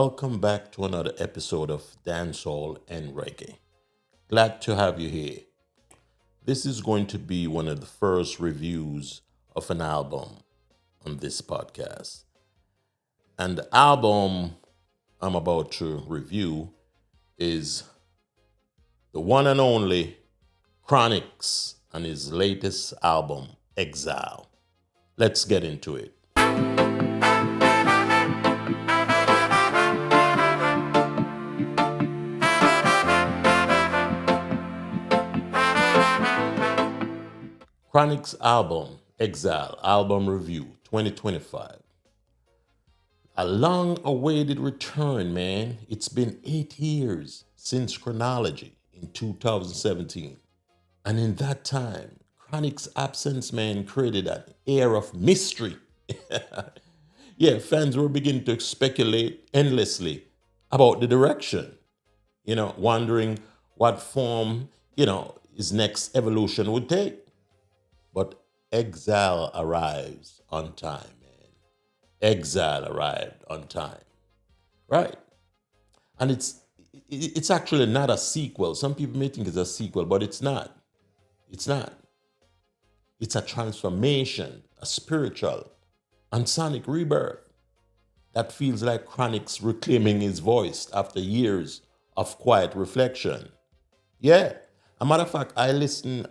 Welcome back to another episode of Dancehall and Reggae. Glad to have you here. This is going to be one of the first reviews of an album on this podcast. And the album I'm about to review is the one and only Chronixx and his latest album, Exile. Let's get into it. Chronixx album, Exile, album review, 2025. A long-awaited return, man. It's been 8 years since Chronology in 2017. And in that time, Chronixx absence, man, created an air of mystery. Yeah, fans were beginning to speculate endlessly about the direction, wondering what form, his next evolution would take. But Exile arrives on time, man. Exile arrived on time, right? And it's actually not a sequel. Some people may think it's a sequel, but it's not. It's not. It's a transformation, a spiritual and sonic rebirth that feels like Chronixx reclaiming his voice after years of quiet reflection. Yeah. A matter of fact, I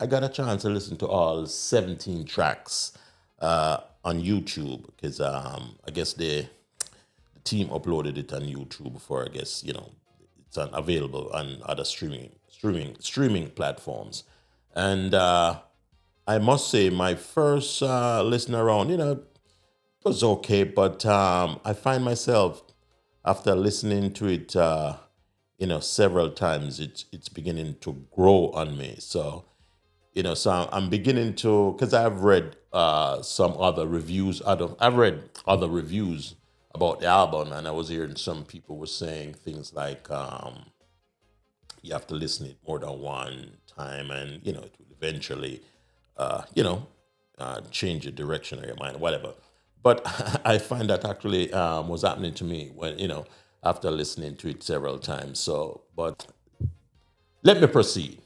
got a chance to listen to all 17 tracks on YouTube because I guess the team uploaded it on YouTube before I guess, it's available on other streaming platforms. And I must say my first listen around, it was okay, but I find myself after listening to it several times, it's beginning to grow on me. So, so I'm beginning to, because I've read some other reviews. I've read other reviews about the album, and I was hearing some people were saying things like you have to listen it more than one time, and it will eventually, change your direction or your mind, whatever. But I find that actually was happening to me when after listening to it several times. So, but let me proceed.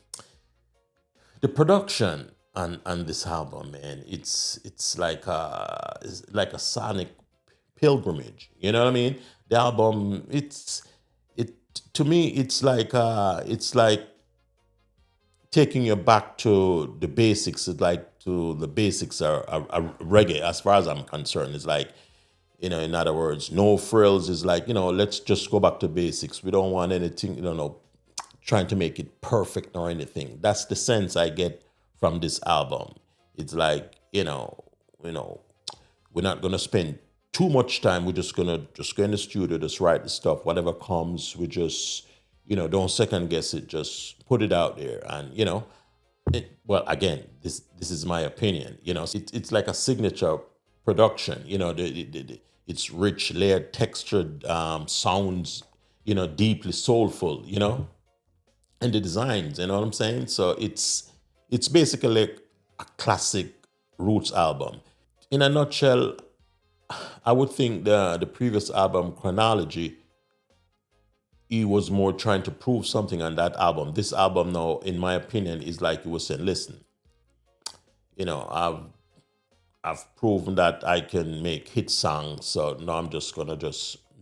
The production on this album, man, it's like a sonic pilgrimage. You know what I mean? The album, it to me, it's like taking you back to the basics. It's like to the basics are reggae, as far as I'm concerned. It's like, in other words, no frills is like, let's just go back to basics. We don't want anything, trying to make it perfect or anything. That's the sense I get from this album. It's like, we're not gonna spend too much time. We're just gonna go in the studio, just write the stuff. Whatever comes, we just, don't second guess it. Just put it out there, and well, again, this is my opinion. It's like a signature production. It's rich, layered, textured sounds. Deeply soulful. And the designs. You know what I'm saying? So it's basically a classic roots album. In a nutshell, I would think the previous album, Chronology, he was more trying to prove something on that album. This album now, in my opinion, is like he was saying, listen, I've proven that I can make hit songs, so now I'm just gonna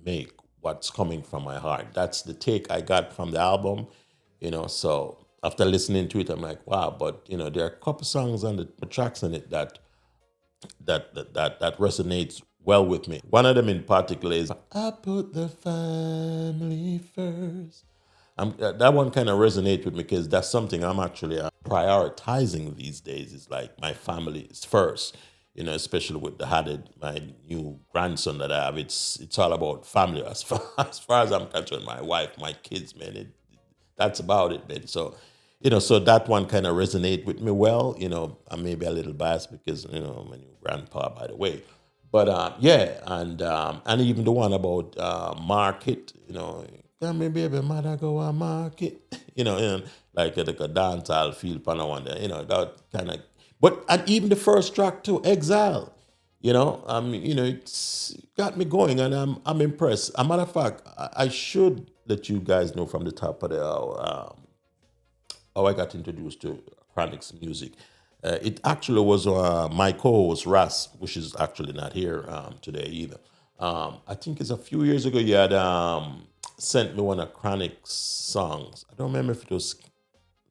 make what's coming from my heart. That's the take I got from the album, So after listening to it, I'm like, wow. But there are a couple songs on the tracks in it that resonates well with me. One of them in particular is "I Put the Family First." That one kind of resonates with me because that's something I'm actually prioritizing these days. It's like my family is first, especially with my new grandson that I have. It's all about family as far as I'm concerned. My wife, my kids, man. That's about it, man. So, so that one kind of resonate with me well. I'm maybe a little biased because my new grandpa, by the way. But yeah, and even the one about market, yeah, maybe baby mother go a market, like a dancehall feel pan one there, that kind of. But and even the first track too, Exile, It's got me going, and I'm impressed. A matter of fact, I should let you guys know from the top of the hour how I got introduced to Chronixx music. It actually was my co-host Ras, which is actually not here today either. I think it's a few years ago. You had sent me one of Chronixx songs. I don't remember if it was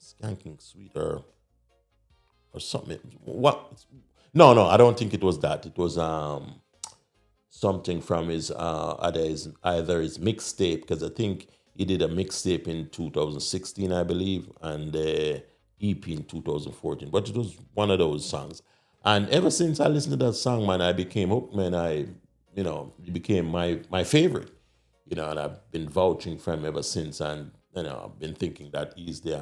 Skanking Sweet or something. What? No, no, I don't think it was that. It was something from his either his mixtape, because I think he did a mixtape in 2016, I believe, and EP in 2014. But it was one of those songs. And ever since I listened to that song, man, I became hooked, man. It became my favorite, and I've been vouching for him ever since. And I've been thinking that he's the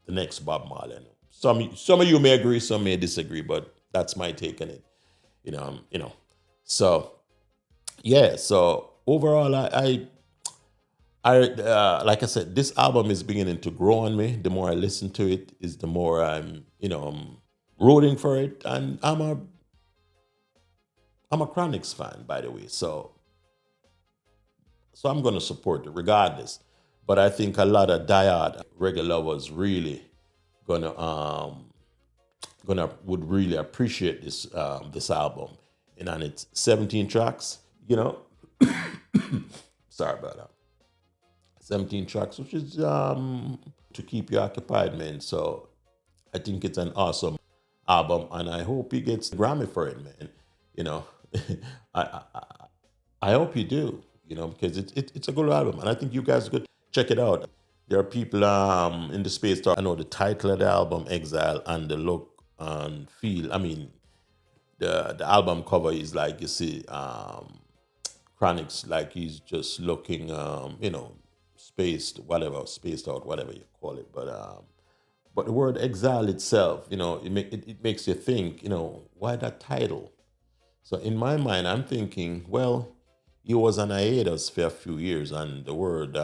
next Bob Marley. Some of you may agree, some may disagree, but that's my take on it. So yeah. So overall, like I said, this album is beginning to grow on me. The more I listen to it, is the more I'm rooting for it, and I'm a Chronixx fan, by the way. So I'm gonna support it regardless. But I think a lot of diehard reggae lovers really gonna would really appreciate this album. And it's 17 tracks. Sorry about that. 17 tracks, which is to keep you occupied, man. So I think it's an awesome album, and I hope he gets the Grammy for it, man. You know, I, I I hope you do. Because it's a good album, and I think you guys could check it out. There are people in the space that I know the title of the album, Exile, and the look and feel. I mean, the album cover is like you see Chronixx, like he's just looking spaced out, whatever you call it. But the word exile itself, it makes you think, why that title? So in my mind, I'm thinking, well, he was on hiatus for a few years, and the word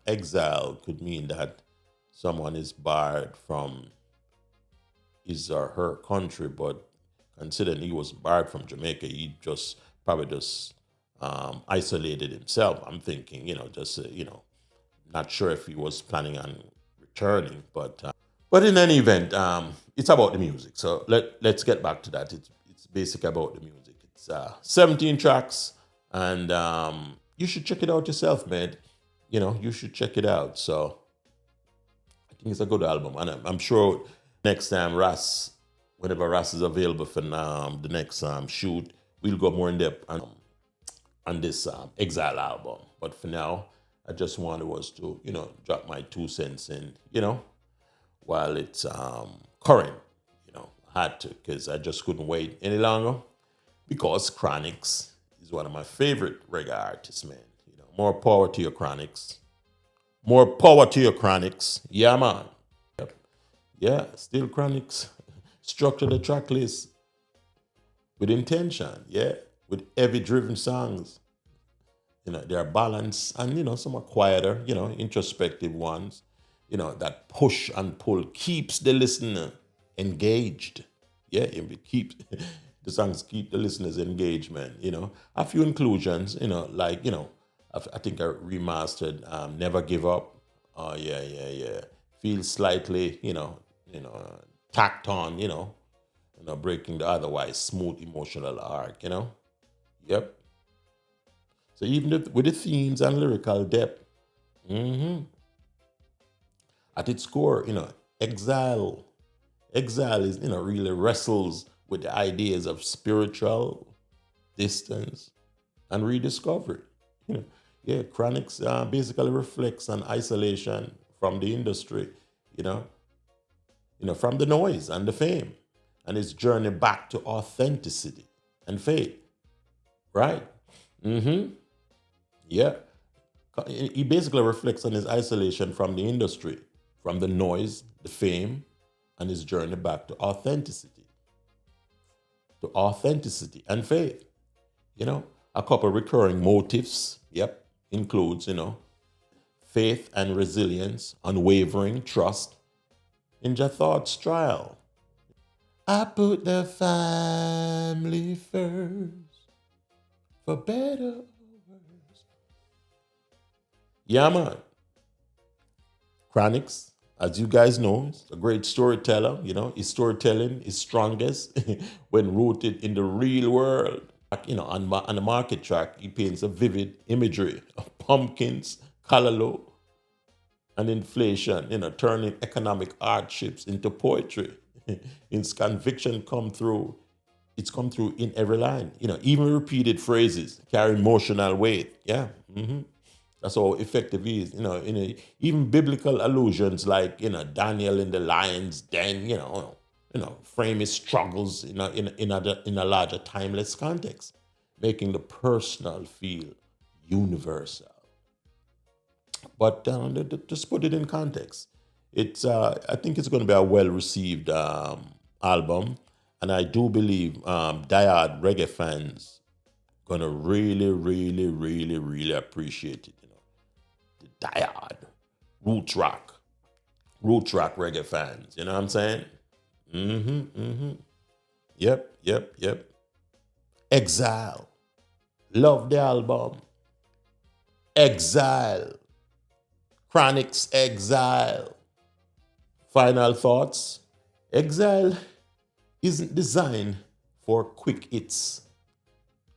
exile could mean that someone is barred from his or her country. But considering he was barred from Jamaica, he just probably just isolated himself. I'm thinking, not sure if he was planning on returning, but in any event, it's about the music. So let's get back to that. It's basically about the music. It's 17 tracks, and you should check it out yourself, man. You should check it out. So I think it's a good album, and I'm sure next time whenever Ras is available for the next shoot, we'll go more in depth on this Exile album. But for now, I just wanted was to drop my 2 cents in, while it's current. I had to, because I just couldn't wait any longer, because Chronixx is one of my favorite reggae artists, man. More power to your Chronixx. More power to your Chronixx. Yeah, man. Yep. Yeah, still Chronixx. Structure the track list with intention, yeah, with heavy driven songs. They are balanced, and some are quieter, introspective ones, that push and pull keeps the listener engaged. Yeah, it keeps the songs keep the listeners engaged, man. A few inclusions, like I think I remastered "Never Give Up." Oh yeah, yeah, yeah. Feels slightly, tacked on, breaking the otherwise smooth emotional arc. Yep. So even with the themes and lyrical depth, at its core, Exile, Exile is, really wrestles with the ideas of spiritual distance and rediscovery. You know, yeah, Chronixx basically reflects on isolation from the industry, you know, from the noise and the fame, and his journey back to authenticity and faith, right? Yeah. He basically reflects on his isolation from the industry, from the noise, the fame, and his journey back to authenticity and faith. A couple recurring motifs, yep, includes, faith and resilience, unwavering trust in your thoughts trial. I put the family first, for better or worse. Yeah, man. Chronixx, as you guys know, is a great storyteller. You know, his storytelling is strongest when rooted in the real world. On the market track, he paints a vivid imagery of pumpkins, callaloo, and inflation, turning economic hardships into poetry. His conviction it's come through in every line. Even repeated phrases carry emotional weight. Yeah. That's how effective he is. Even biblical allusions like, Daniel in the lion's den, frame his struggles in a larger timeless context, making the personal feel universal. But just put it in context. I think it's going to be a well received album, and I do believe diehard reggae fans gonna really, really, really, really appreciate it. The diehard roots rock, reggae fans. You know what I'm saying? Yep, yep, yep. Exile, love the album. Exile, Chronixx Exile. Final thoughts. Exile isn't designed for quick hits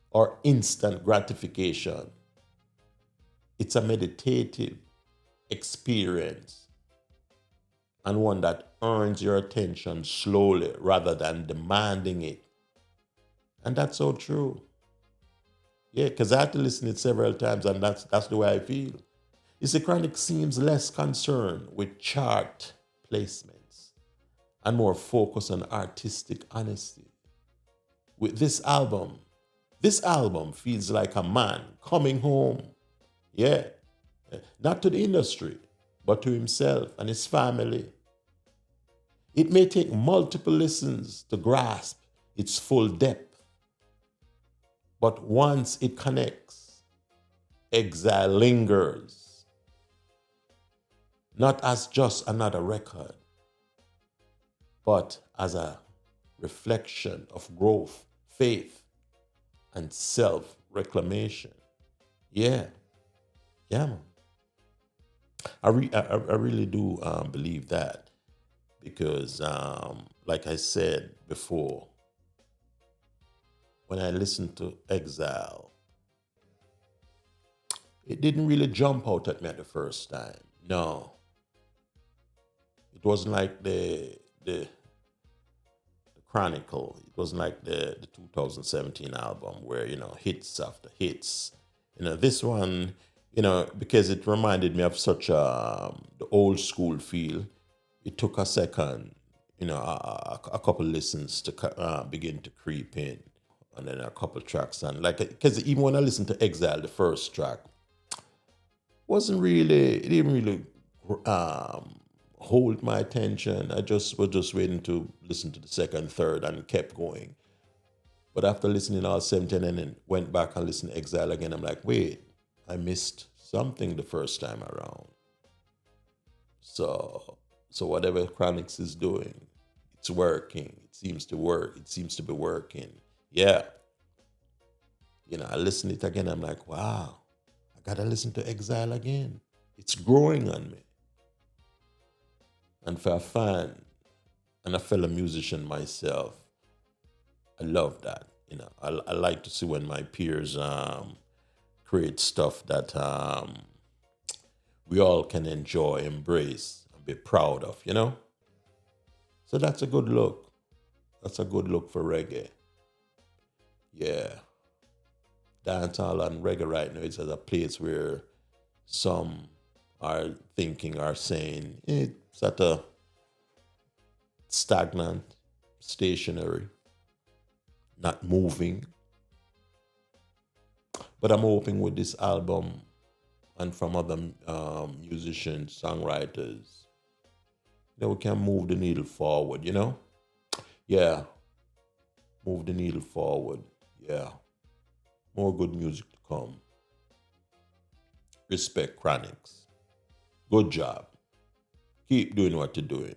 or instant gratification. It's a meditative experience, and one that earns your attention slowly rather than demanding it. And that's so true. Yeah, because I had to listen to it several times, and that's the way I feel. You see, Chronixx seems less concerned with chart placements and more focused on artistic honesty. With this album feels like a man coming home. Yeah, not to the industry, but to himself and his family. It may take multiple listens to grasp its full depth, but once it connects, Exile lingers, not as just another record, but as a reflection of growth, faith, and self reclamation. Yeah, yeah, man. I really do believe that because, like I said before, when I listened to Exile, it didn't really jump out at me at the first time. No, it wasn't like the Chronicle. It wasn't like the 2017 album where hits after hits. This one, because it reminded me of such the old school feel. It took a second, a couple listens to begin to creep in, and then a couple tracks, and like because even when I listened to Exile, the first track wasn't really it didn't really um, hold my attention. I just was just waiting to listen to the second, third, and kept going. But after listening all 17 and then went back and listened to Exile again, I'm like, wait, I missed something the first time around. So whatever Chronixx is doing, it's working. It seems to work. It seems to be working. Yeah. I listen it again. I'm like, wow, I gotta listen to Exile again. It's growing on me. And for a fan and a fellow musician myself, I love that. I like to see when my peers create stuff that we all can enjoy, embrace, and be proud of. So that's a good look. That's a good look for reggae. Yeah. Dancehall and reggae right now is at a place where some are thinking, are saying it's at a stagnant, stationary, not moving. But I'm hoping with this album and from other musicians, songwriters, that we can move the needle forward. Yeah, move the needle forward. Yeah, more good music to come. Respect Chronixx. Good job. Keep doing what you're doing.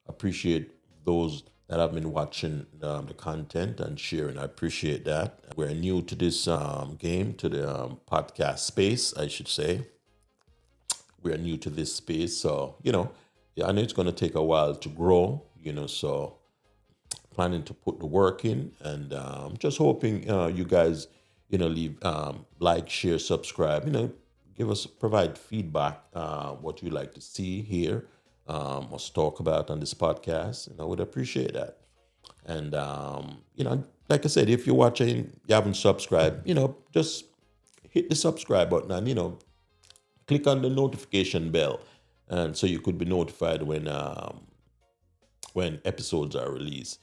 Appreciate those that have been watching the content and sharing. I appreciate that. We're new to this game, to the podcast space, I should say. We're new to this space, so yeah, I know it's going to take a while to grow. So planning to put the work in, and just hoping you guys, leave like, share, subscribe. Provide feedback, what you like to see, hear, us talk about on this podcast. I would appreciate that. And like I said, if you're watching, you haven't subscribed, just hit the subscribe button and click on the notification bell, and so you could be notified when episodes are released.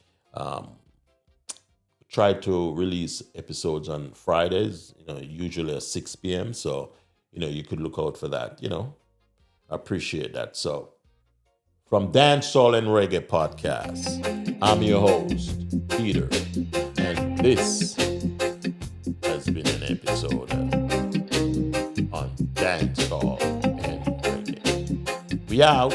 Try to release episodes on Fridays, usually at 6 p.m. So, you could look out for that, I appreciate that. So, from Dancehall and Reggae Podcast, I'm your host, Peter, and this has been an episode on Dancehall and Reggae. We out.